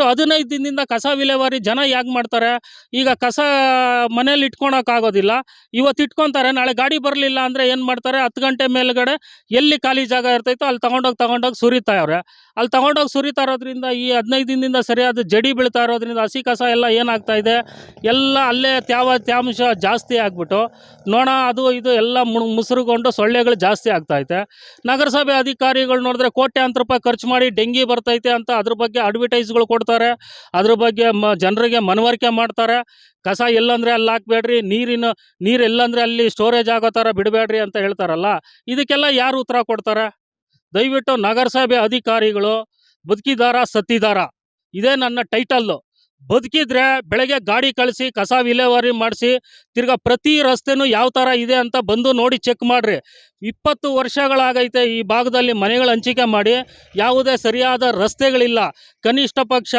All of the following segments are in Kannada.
15 ದಿನದಿಂದ ಕಸ ವಿಲೇವಾರಿ ಜನ ಯಾಕೆ ಮಾಡ್ತಾರೆ? ಈಗ ಕಸ ಮನೇಲಿ ಇಟ್ಕೊಳಕ್ಕಾಗೋದಿಲ್ಲ. ಇವತ್ತು ಇಟ್ಕೊತಾರೆ, ನಾಳೆ ಗಾಡಿ ಬರಲಿಲ್ಲ ಅಂದರೆ ಏನು ಮಾಡ್ತಾರೆ? 10 ಗಂಟೆ ಮೇಲ್ಗಡೆ ಎಲ್ಲಿ ಖಾಲಿ ಜಾಗ ಇರ್ತೈತೋ ಅಲ್ಲಿ ತಗೊಂಡೋಗಿ ಸುರಿತಾವ್ರೆ. ಅಲ್ಲಿ ತಗೊಂಡೋಗಿ ಸುರಿತಾ ಇರೋದ್ರಿಂದ ಈ 15 ದಿನದಿಂದ ಸರಿಯಾದ ಜಡಿ ಬೀಳ್ತಾ ಇರೋದ್ರಿಂದ ಹಸಿ ಕಸ ಎಲ್ಲ ಏನಾಗ್ತಾ ಇದೆ, ಎಲ್ಲ ಅಲ್ಲೇ ತ್ಯಾವಾಂಶ ಜಾಸ್ತಿ ಆಗಿಬಿಟ್ಟು ನೊಣ ಅದು ಇದು ಎಲ್ಲ ಮುಸುರುಗೊಂಡು ಸೊಳ್ಳೆಗಳು ಜಾಸ್ತಿ ಆಗ್ತೈತೆ. ನಗರಸಭೆ ಅಧಿಕಾರಿಗಳು ನೋಡಿದ್ರೆ ಕೋಟ್ಯಾಂತರ ರೂಪಾಯಿ ಖರ್ಚು ಮಾಡಿ ಡೆಂಗಿ ಬರ್ತೈತೆ ಅಂತ ಅದ್ರ ಬಗ್ಗೆ ಅಡ್ವರ್ಟೈಸ್ಗಳು ಕೊಡ್ತಾರೆ, ಅದ್ರ ಬಗ್ಗೆ ಜನರಿಗೆ ಮನವರಿಕೆ ಮಾಡ್ತಾರೆ. ಕಸ ಎಲ್ಲಂದರೆ ಅಲ್ಲಿ ಹಾಕಬೇಡ್ರಿ, ನೀರು ಎಲ್ಲಂದರೆ ಅಲ್ಲಿ ಸ್ಟೋರೇಜ್ ಆಗೋ ಥರ ಬಿಡಬೇಡ್ರಿ ಅಂತ ಹೇಳ್ತಾರಲ್ಲ, ಇದಕ್ಕೆಲ್ಲ ಯಾರು ಉತ್ತರ ಕೊಡ್ತಾರೆ? ದಯವಿಟ್ಟು ನಗರಸಭೆ ಅಧಿಕಾರಿಗಳು ಬದುಕಿದಾರ ಸತ್ತಿದಾರ, ಇದೇ ನನ್ನ ಟೈಟಲ್ಲು. ಬದುಕಿದ್ರೆ ಬೆಳಗ್ಗೆ ಗಾಡಿ ಕಳಿಸಿ ಕಸ ವಿಲೇವಾರಿ ಮಾಡಿಸಿ, ತಿರ್ಗಾ ಪ್ರತಿ ರಸ್ತೆನೂ ಯಾವ ಥರ ಇದೆ ಅಂತ ಬಂದು ನೋಡಿ ಚೆಕ್ ಮಾಡಿರಿ. 20 ವರ್ಷಗಳಾಗೈತೆ ಈ ಭಾಗದಲ್ಲಿ ಮನೆಗಳು ಹಂಚಿಕೆ ಮಾಡಿ, ಯಾವುದೇ ಸರಿಯಾದ ರಸ್ತೆಗಳಿಲ್ಲ. ಕನಿಷ್ಠ ಪಕ್ಷ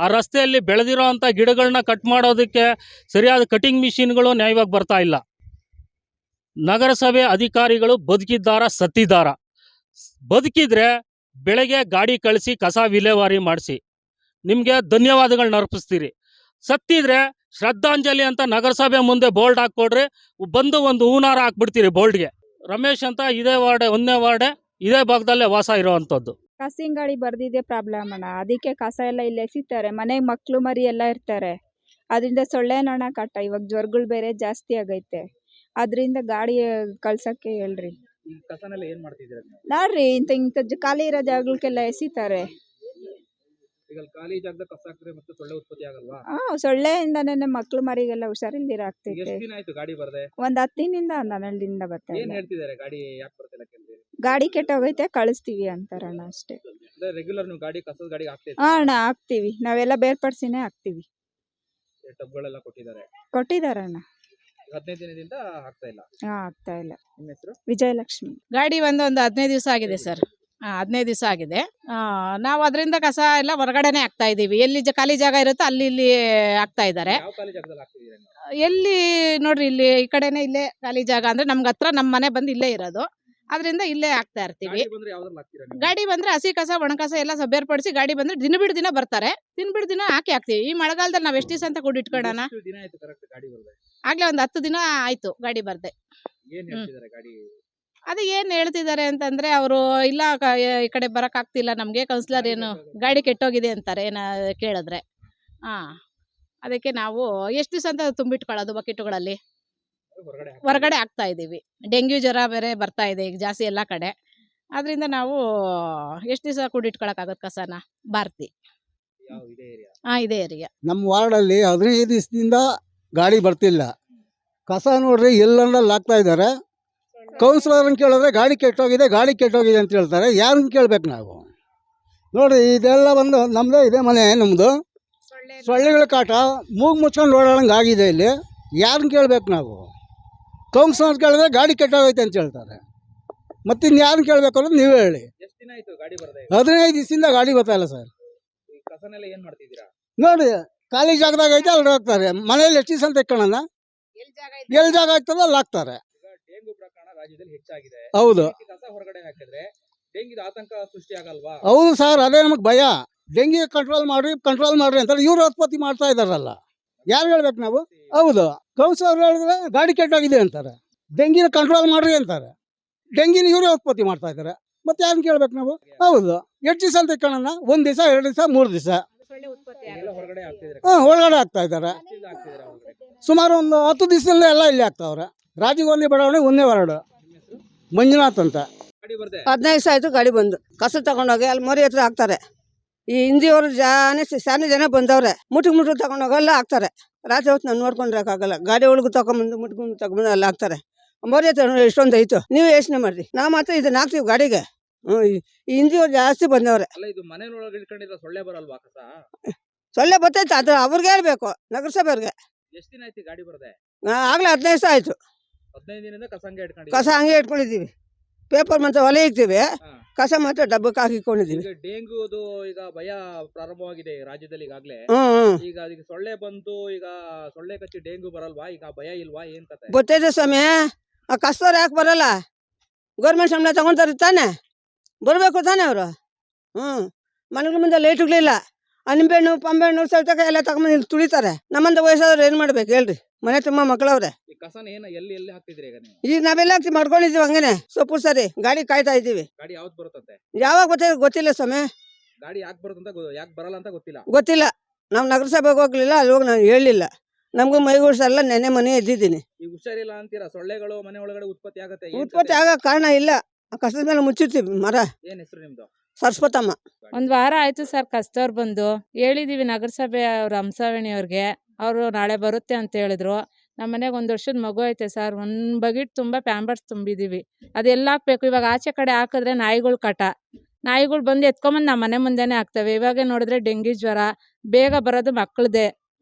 ಆ ರಸ್ತೆಯಲ್ಲಿ ಬೆಳೆದಿರೋ ಅಂಥ ಗಿಡಗಳನ್ನ ಕಟ್ ಮಾಡೋದಕ್ಕೆ ಸರಿಯಾದ ಕಟಿಂಗ್ ಮಿಷಿನ್ಗಳು ನ್ಯಾಯವಾಗಿ ಬರ್ತಾ ಇಲ್ಲ. ನಗರಸಭೆ ಅಧಿಕಾರಿಗಳು ಬದುಕಿದ್ದಾರ ಸತ್ತಿದ್ದಾರ? ಬದುಕಿದ್ರೆ ಬೆಳಗ್ಗೆ ಗಾಡಿ ಕಳಿಸಿ ಕಸ ವಿಲೇವಾರಿ ಮಾಡಿಸಿ, ನಿಮಗೆ ಧನ್ಯವಾದಗಳನ್ನ ಅರ್ಪಿಸ್ತೀರಿ. ಸತ್ತಿದ್ರೆ ಶ್ರದ್ಧಾಂಜಲಿ ಅಂತ ನಗರಸಭೆ ಮುಂದೆ ಬೋರ್ಡ್ ಹಾಕ್ಕೊಡ್ರಿ, ಬಂದು ಒಂದು ಹೂನಾರ ಹಾಕ್ಬಿಡ್ತೀರಿ ಬೋರ್ಡ್ಗೆ. ರಮೇಶ್ ಅಂತ ಇದೇ ವಾರ್ಡೆ 1ನೇ ವಾರ್ಡೆ ಇದೇ ಭಾಗದಲ್ಲೇ ವಾಸ ಇರೋವಂಥದ್ದು. ಕಸಿಂಗ್ ಗಾಡಿ ಬರ್ದಿದೆ ಪ್ರಾಬ್ಲಮ್ ಅಣ್ಣ, ಅದಕ್ಕೆ ಕಸ ಎಲ್ಲ ಇಲ್ಲಿ ಎಸಿತಾರೆ. ಮನೆಗೆ ಮಕ್ಕಳು ಮರಿ ಎಲ್ಲ ಇರ್ತಾರೆ, ಅದರಿಂದ ಸೊಳ್ಳೆ ನೊಣ ಕಾಟ. ಇವಾಗ ಜ್ವರಗಳು ಬೇರೆ ಜಾಸ್ತಿ ಆಗೈತೆ, ಅದರಿಂದ ಗಾಡಿ ಕಳ್ಸಕ್ಕೆ ಹೇಳ್ರಿ. ನೋಡ್ರಿ ಇಂಥ ಖಾಲಿ ಇರೋ ಜಾಗಗಳಿಗೆಲ್ಲ ಎಸಿತಾರೆ. ಸೊಳ್ಳೆಯಿಂದಾನೇ ಮಕ್ಳು ಮರಿಗೆಲ್ಲ ಹುಷಾರಿಲ್ದಿರ ಆಗ್ತೈತೆ. ಒಂದ್ 10 ದಿನದಿಂದ 12 ದಿನದಿಂದ ಬರ್ತಾರೆ. ಗಾಡಿ ಕೆಟ್ಟೋಗೈತೆ ಕಳಿಸ್ತೀವಿ ಅಂತಾರಣ್ಣ ಅಷ್ಟೇ. ಅಣ್ಣ ಹಾಕ್ತಿವಿ, ನಾವೆಲ್ಲ ಬೇರ್ಪಡಿಸಿನೇ ಹಾಕ್ತಿವಿ. ಕೊಟ್ಟಿದಾರಣ್ಣ. 15 ದಿನದಿಂದ ಆಗ್ತಾ ಇಲ್ಲ. ವಿಜಯಲಕ್ಷ್ಮಿ. ಗಾಡಿ ಒಂದು 15 ದಿವಸ ಆಗಿದೆ ಸರ್. 15 ದಿವಸ ಆಗಿದೆ. ನಾವು ಅದರಿಂದ ಕಸ ಎಲ್ಲ ಹೊರಗಡೆನೆ ಹಾಕ್ತಾ ಇದೀವಿ. ಎಲ್ಲಿ ಖಾಲಿ ಜಾಗ ಇರುತ್ತೋ ಅಲ್ಲಿ ಇಲ್ಲಿ ಹಾಕ್ತಾ ಇದ್ದಾರೆ. ಎಲ್ಲಿ ನೋಡ್ರಿ, ಇಲ್ಲಿ ಈ ಕಡೆನೆ ಇಲ್ಲೇ ಖಾಲಿ ಜಾಗ ಅಂದ್ರೆ ನಮ್ಗೆ ಹತ್ರ ನಮ್ಮ ಮನೆ ಬಂದು ಇಲ್ಲೇ ಇರೋದು, ಅದರಿಂದ ಇಲ್ಲೇ ಹಾಕ್ತಾ ಇರ್ತೀವಿ. ಗಾಡಿ ಬಂದ್ರೆ ಹಸಿ ಕಸ ಒಣ ಕಸ ಎಲ್ಲ ಬೇರ್ಪಡಿಸಿ, ಗಾಡಿ ಬಂದ್ರೆ ದಿನ ಬಿಡ್ ದಿನ ಬರ್ತಾರೆ, ದಿನ ಹಾಕ್ತಿವಿ. ಈ ಮಳೆಗಾಲದಲ್ಲಿ ನಾವ್ ಎಷ್ಟು ದಿವಸ ಅಂತ ಕೂಡಿಟ್ಕೊಳ್ಳೋಣ? ಆಗ್ಲೇ ಒಂದು 10 ದಿನ ಆಯ್ತು ಗಾಡಿ ಬರ್ದೆ. ಅದು ಏನ್ ಹೇಳ್ತಿದ್ದಾರೆ ಅಂತಂದ್ರೆ, ಅವರು ಇಲ್ಲ ಈ ಕಡೆ ಬರಕ್ ಆಗ್ತಿಲ್ಲ ನಮ್ಗೆ, ಕೌನ್ಸಿಲರ್ ಏನು ಗಾಡಿ ಕೆಟ್ಟೋಗಿದೆ ಅಂತಾರೆ ಕೇಳಿದ್ರೆ. ಅದಕ್ಕೆ ನಾವು ಎಷ್ಟು ದಿವಸ ಅಂತ ತುಂಬಿಟ್ಕೊಳ್ಳೋದು ಬಕೆಟ್ಗಳಲ್ಲಿ, ಹೊರಗಡೆ ಹಾಕ್ತಾ ಇದೀವಿ. ಡೆಂಗ್ಯೂ ಜ್ವರ ಬೇರೆ ಬರ್ತಾ ಇದೆ ಈಗ ಜಾಸ್ತಿ ಎಲ್ಲ ಕಡೆ, ಅದರಿಂದ ನಾವು ಎಷ್ಟು ದಿವಸ ಕೂಡಿಟ್ಕೊಳಕ್ಕಾಗತ್ತೆ ಕಸನ? ಭಾರತಿ. ಇದೇ ಏರಿಯಾ. ನಮ್ಮ ವಾರ್ಡಲ್ಲಿ 15 ದಿವಸದಿಂದ ಗಾಡಿ ಬರ್ತಿಲ್ಲ. ಕಸ ನೋಡ್ರಿ ಎಲ್ಲೆಲ್ಲ ಹಾಕ್ತಾ ಇದ್ದಾರೆ. ಕೌನ್ಸಿಲರ್ನ ಕೇಳಿದ್ರೆ ಗಾಡಿ ಕೆಟ್ಟೋಗಿದೆ ಅಂತ ಹೇಳ್ತಾರೆ. ಯಾರನ್ನ ಕೇಳ್ಬೇಕು ನಾವು? ನೋಡ್ರಿ, ಇದೆಲ್ಲ ಬಂದು ನಮ್ಮದೇ ಇದೆ ಮನೆ, ನಮ್ಮದು. ಸೊಳ್ಳೆಗಳ ಕಾಟ ಮೂಗು ಮುಚ್ಕೊಂಡು ಓಡಾಡಂಗೆ ಆಗಿದೆ ಇಲ್ಲಿ. ಯಾರನ್ನ ಕೇಳ್ಬೇಕು ನಾವು? ಕೌನ್ಸಿಲರ್ ಕೇಳಿದ್ರೆ ಗಾಡಿ ಕೆಟ್ಟೋಗೈತೆ ಅಂತ ಹೇಳ್ತಾರೆ. ಮತ್ತಿನ್ನು ಯಾರನ್ನ ಕೇಳಬೇಕು ಅನ್ನೋದು ನೀವೇ ಹೇಳಿ. 15 ದಿವಸದಿಂದ ಗಾಡಿ ಬರ್ತಾ ಇಲ್ಲ ಸರ್. ನೋಡಿ, ಖಾಲಿ ಜಾಗದಾಗ ಐತೆ ಅಲ್ಲಿ ಹಾಕ್ತಾರೆ. ಮನೇಲಿ ಎಷ್ಟು ದಿವಸ ಅಂತ ಇಟ್ಕೊಳ್ಳೋಣ? ಎಲ್ಲಿ ಜಾಗ ಆಗ್ತದೆ ಅಲ್ಲಿ ಹಾಕ್ತಾರೆ. ಹೌದು ಹೌದು ಸರ್, ಅದೇ ನಮಗೆ ಭಯ. ಡೆಂಗಿ ಕಂಟ್ರೋಲ್ ಮಾಡ್ರಿ ಅಂತಾರೆ. ಇವ್ರು ಉತ್ಪತ್ತಿ ಮಾಡ್ತಾ ಇದಾರಲ್ಲ, ಯಾರು ಹೇಳ್ಬೇಕು ನಾವು? ಹೌದು, ಕೌನ್ಸಿಲರ್ ಹೇಳಿದ್ರೆ ಗಾಡಿ ಕೆಟ್ಟೋಗಿದೆ ಅಂತಾರೆ, ಡೆಂಗಿನ ಕಂಟ್ರೋಲ್ ಮಾಡ್ರಿ ಅಂತಾರೆ. ಡೆಂಗಿನ ಇವರೇ ಉತ್ಪತ್ತಿ ಮಾಡ್ತಾ ಇದ್ದಾರೆ, ಮತ್ತೆ ಯಾರನ್ನ ಕೇಳ್ಬೇಕು ನಾವು? ಹೌದು, ಎಷ್ಟು ದಿವಸ ಅಂತ ಇಟ್ಕೊಳ್ಳೋಣ? 1 ದಿವಸ 2 ದಿವಸ 3 ದಿವಸ ಒಳಗಡೆ ಆಗ್ತಾ ಇದ್ದಾರೆ. ಸುಮಾರು ಒಂದು 10 ದಿವಸದಿಂದ ಎಲ್ಲ ಇಲ್ಲಿ ಆಗ್ತಾವ್ರೆ. ರಾಜೀವ್ ಗಾಂಧಿ ಬಡಾವಣೆ 1ನೇ ವಾರ್ಡ್. ಮಂಜುನಾಥ್ ಅಂತ. 15 ದಿವಸ ಆಯ್ತು ಗಾಡಿ ಬಂದು. ಕಸ ತಗೊಂಡೋಗಿ ಅಲ್ಲಿ ಮರಿ ಹತ್ರ ಹಾಕ್ತಾರೆ. ಈ ಹಿಂದಿಯವರು ಶಾನೆ ಜನ ಬಂದವ್ರೆ, ಮುಟ್ಟಿಗೆ ತಗೊಂಡೋಗಿ ಎಲ್ಲ ಹಾಕ್ತಾರೆ. ರಾತ್ರಿ ಹೊತ್ತು ನಾವು ನೋಡ್ಕೊಂಡಿರಕ್ಕಾಗಲ್ಲ. ಗಾಡಿ ಒಳಗೂ ತಗೊಂಬಂದು ಮುಟ್ಕೊಂಡು ತಗೊಂಬಂದು ಅಲ್ಲಿ ಹಾಕ್ತಾರೆ. ಮರಿ ಹತ್ರ ಎಷ್ಟೊಂದು ಐತು, ನೀವು ಯೋಚನೆ ಮಾಡ್ರಿ. ನಾವು ಮಾತ್ರ ಇದನ್ನ ಹಾಕ್ತೀವಿ ಗಾಡಿಗೆ. ಈ ಹಿಂದಿಯವ್ರು ಜಾಸ್ತಿ ಬಂದವ್ರೆ. ಸೊಳ್ಳೆ ಬರ್ತೈತೆ, ಅದು ಅವ್ರಿಗೆ ಹೇಳ್ಬೇಕು, ನಗರಸಭೆಯವ್ರಿಗೆ. ಆಗಲೇ 15 ದಿವಸ ಆಯಿತು 15 ದಿನದಿಂದ ಕಸ ಹಂಗೆ ಇಟ್ಕೊಂಡಿದ್ದೀವಿ. ಕಸ ಹಂಗೆ ಇಟ್ಕೊಂಡಿದ್ದೀವಿ. ಪೇಪರ್ ಮಾತ್ರ ಹೊಲೆ ಇಕ್ತೀವಿ, ಹಾ. ಕಸ ಮಾತ್ರ ಡಬ್ಬಕ್ಕೆ ಹಾಕಿಕೊಂಡಿದ್ದೀವಿ. ಈಗ ಡೆಂಗ್ಯೂದು ಈಗ ಭಯ ಪ್ರಾರಂಭವಾಗಿದೆ ರಾಜ್ಯದಲ್ಲಿ ಈಗಾಗಲೇ. ಹ್ಞೂ ಈಗ ಅದಕ್ಕೆ ಸೊಳ್ಳೆ ಬಂತು, ಈಗ ಸೊಳ್ಳೆ ಕಚ್ಚಿ ಡೆಂಗ್ಯೂ ಬರಲ್ವಾ? ಈಗ ಭಯ ಇಲ್ವಾ? ಏನ್ ಕತೆ? ಗೊತ್ತೈತೆ ಸ್ವಾಮಿ, ಆ ಕಸ್ತವ್ರು ಯಾಕೆ ಬರಲ್ಲ? ಗೌರ್ಮೆಂಟ್ ಸಂಬಳ ತಗೊತಾರೆ ತಾನೆ, ಬರಬೇಕು ತಾನೆ ಅವರು. ಮನೆಗಳ ಮುಂದೆ ಲೈಟ್ಗಳಿಲ್ಲ, ಆ ನಿಂಬೆಹಣ್ಣು ಪಂಬೆಹಣ್ಣು ಸೌತೆಕಾಯಿ ಎಲ್ಲ ತಗೊಂಬಂದು ಇಲ್ಲಿ ತುಳಿತಾರೆ. ನಮ್ಮಂತ ವಯಸ್ಸಾದವ್ರು ಏನು ಮಾಡ್ಬೇಕು ಹೇಳ್ರಿ? ಮನೆ ತುಂಬ ಮಕ್ಕಳವ್ರೆ. ಈ ಕಸನ ಎಲ್ಲಿ ಎಲ್ಲಿ ಹಾಕ್ತಿದ್ರಿ ಈಗ ನೀವು? ಈಗ ನಾವೆಲ್ಲ ಮಾಡ್ಕೊಂಡಿದ್ದೀವಿ ಹಂಗೇನೆ ಸೊಪ್ಪು ಸರಿ ಗಾಡಿ ಕಾಯ್ತಾ ಇದ್ದೀವಿ. ಗಾಡಿ ಯಾವ್ದು ಬರುತ್ತಂತೆ? ಯಾವಾಗ ಗೊತ್ತಿಲ್ಲ ಸ್ವಾಮಿ, ಗಾಡಿ ಯಾಕೆ ಬರುತ್ತಂತ ಯಾಕೆ ಬರಲ್ಲ ಅಂತ ಗೊತ್ತಿಲ್ಲ. ಗೊತ್ತಿಲ್ಲ. ನಾವು ನಗರಸಭೆಗೆ ಹೋಗ್ಲಿಲ್ಲ, ಅಲ್ಲಿ ಹೋಗಿ ನಾನು ಹೇಳಲಿಲ್ಲ. ನಮಗೂ ಮೈಗೂಡ್ಸಲ್ಲ, ನೆನೆ ಮನೆ ಎದ್ದಿದ್ದೀನಿ. ಈಗ ಹುಷಾರಿಲ್ಲ ಅಂತೀರಾ, ಸೊಳ್ಳೆಗಳು ಮನೆ ಒಳಗಡೆ ಉತ್ಪತ್ತಿ ಆಗತ್ತೆ. ಏನ್ ಉತ್ಪತ್ತಿ ಕತೆ? ಆಗೋ ಕಾರಣ ಇಲ್ಲ. ಆ ಕಸದ ಮೇಲೆ ಮುಚ್ಚಿರ್ತೀವಿ ಮರ. ಏನ್ ಹೆಸರು ನಿಮ್ದು? ಸರ್ಸ್ವತಮ್ಮ. ಒಂದು ವಾರ ಆಯಿತು ಸರ್ ಕಸ್ತವ್ರು ಬಂದು. ಹೇಳಿದ್ದೀವಿ ನಗರಸಭೆ ಅವ್ರ ಹಂಸವೇಣಿ ಅವ್ರಿಗೆ, ಅವರು ನಾಳೆ ಬರುತ್ತೆ ಅಂತ ಹೇಳಿದ್ರು. ನಮ್ಮ ಮನೆಗೆ 1 ವರ್ಷದ ಮಗು ಐತೆ ಸರ್, ಒಂದು ಬಕೆಟ್ ತುಂಬ ಪ್ಯಾಂಪರ್ಸ್ ತುಂಬಿದ್ದೀವಿ. ಅದೆಲ್ಲ ಹಾಕ್ಬೇಕು. ಇವಾಗ ಆಚೆ ಕಡೆ ಹಾಕಿದ್ರೆ ನಾಯಿಗಳು ಕಾಟ, ನಾಯಿಗಳು ಬಂದು ಎತ್ಕೊಂಬಂದು ನಮ್ಮ ಮನೆ ಮುಂದೆನೇ ಹಾಕ್ತವೆ. ಇವಾಗ ನೋಡಿದ್ರೆ ಡೆಂಗಿ ಜ್ವರ ಬೇಗ ಬರೋದು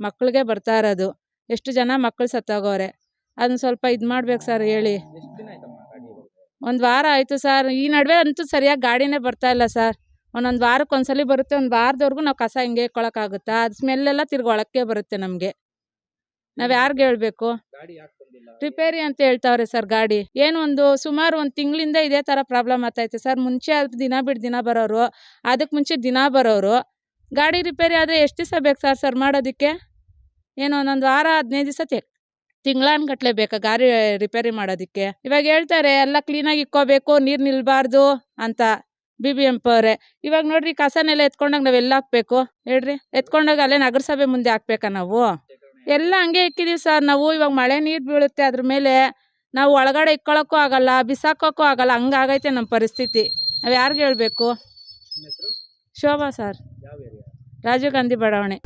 ಮಕ್ಕಳಿಗೆ ಬರ್ತಾ ಇರೋದು. ಎಷ್ಟು ಜನ ಮಕ್ಕಳು ಸತ್ತೋಗವ್ರೆ. ಅದನ್ನ ಸ್ವಲ್ಪ ಇದು ಮಾಡ್ಬೇಕು ಸರ್ ಹೇಳಿ. ಎಷ್ಟು ದಿನ ಆಯ್ತಮ್ಮ ಗಾಡಿ ಬರುತ್ತೆ? 1 ವಾರ ಆಯಿತು ಸರ್. ಈ ನಡುವೆ ಅಂತೂ ಸರಿಯಾಗಿ ಗಾಡಿನೇ ಬರ್ತಾ ಇಲ್ಲ ಸರ್. ಒಂದೊಂದು ವಾರಕ್ಕೆ ಒಂದ್ಸಲಿ ಬರುತ್ತೆ, 1 ವಾರದವರೆಗೂ ನಾವು ಕಸ ಹಿಂಗೆ ಇಟ್ಕೊಳಕ್ಕಾಗುತ್ತಾ? ಅದು ಸ್ಮೆಲ್ಲೆಲ್ಲ ತಿರ್ಗಿ ಒಳಕ್ಕೆ ಬರುತ್ತೆ ನಮಗೆ. ನಾವು ಯಾರಿಗೆ ಹೇಳಬೇಕು? ಗಾಡಿ ಯಾಕೆ ಬಂದಿಲ್ಲ? ರಿಪೇರಿ ಅಂತ ಹೇಳ್ತಾವ್ರೆ ಸರ್. ಗಾಡಿ ಏನು ಸುಮಾರು 1 ತಿಂಗಳಿಂದ ಇದೇ ಥರ ಪ್ರಾಬ್ಲಮ್ ಆಗ್ತೈತೆ ಸರ್. ಮುಂಚೆ ಅದು ದಿನ ಬಿಟ್ಟು ದಿನ ಬರೋರು, ಅದಕ್ಕೆ ಮುಂಚೆ ದಿನ ಬರೋರು. ಗಾಡಿ ರಿಪೇರಿ ಆದರೆ ಎಷ್ಟು ದಿವಸ ಬೇಕು ಸರ್ ಮಾಡೋದಕ್ಕೆ? ಏನು 1 ವಾರ 15 ದಿವಸ ತಿಂಗಳಾನ್ಗಟ್ಲೆ ಬೇಕಾ ಗಾಡಿ ರಿಪೇರಿ ಮಾಡೋದಕ್ಕೆ? ಇವಾಗ ಹೇಳ್ತಾರೆ ಎಲ್ಲ ಕ್ಲೀನಾಗಿ ಇಕ್ಕೋಬೇಕು, ನೀರು ನಿಲ್ಬಾರ್ದು ಅಂತ BBMP ಅವರೇ. ಇವಾಗ ನೋಡ್ರಿ ಕಸನೆಲ್ಲ ಎತ್ಕೊಂಡಾಗ ನಾವೆಲ್ಲ ಹಾಕ್ಬೇಕು ಹೇಳ್ರಿ? ಎತ್ಕೊಂಡೋಗಿ ಅಲ್ಲೇ ನಗರಸಭೆ ಮುಂದೆ ಹಾಕ್ಬೇಕಾ ನಾವು? ಎಲ್ಲ ಹಂಗೆ ಇಕ್ಕಿದೀವಿ ಸರ್ ನಾವು. ಇವಾಗ ಮಳೆ ನೀರು ಬೀಳುತ್ತೆ, ಅದ್ರ ಮೇಲೆ ನಾವು ಒಳಗಡೆ ಇಕ್ಕೊಳ್ಳೋಕ್ಕೂ ಆಗಲ್ಲ, ಬಿಸಾಕೋಕ್ಕೂ ಆಗಲ್ಲ, ಹಂಗಾಗೈತೆ ನಮ್ಮ ಪರಿಸ್ಥಿತಿ. ನಾವು ಯಾರಿಗೆ ಹೇಳಬೇಕು? ನಿಮ್ಮ ಹೆಸರು? ಶೋಭಾ ಸರ್, ಯಾವ ಏರಿಯಾ? ರಾಜೀವ್ ಗಾಂಧಿ ಬಡಾವಣೆ.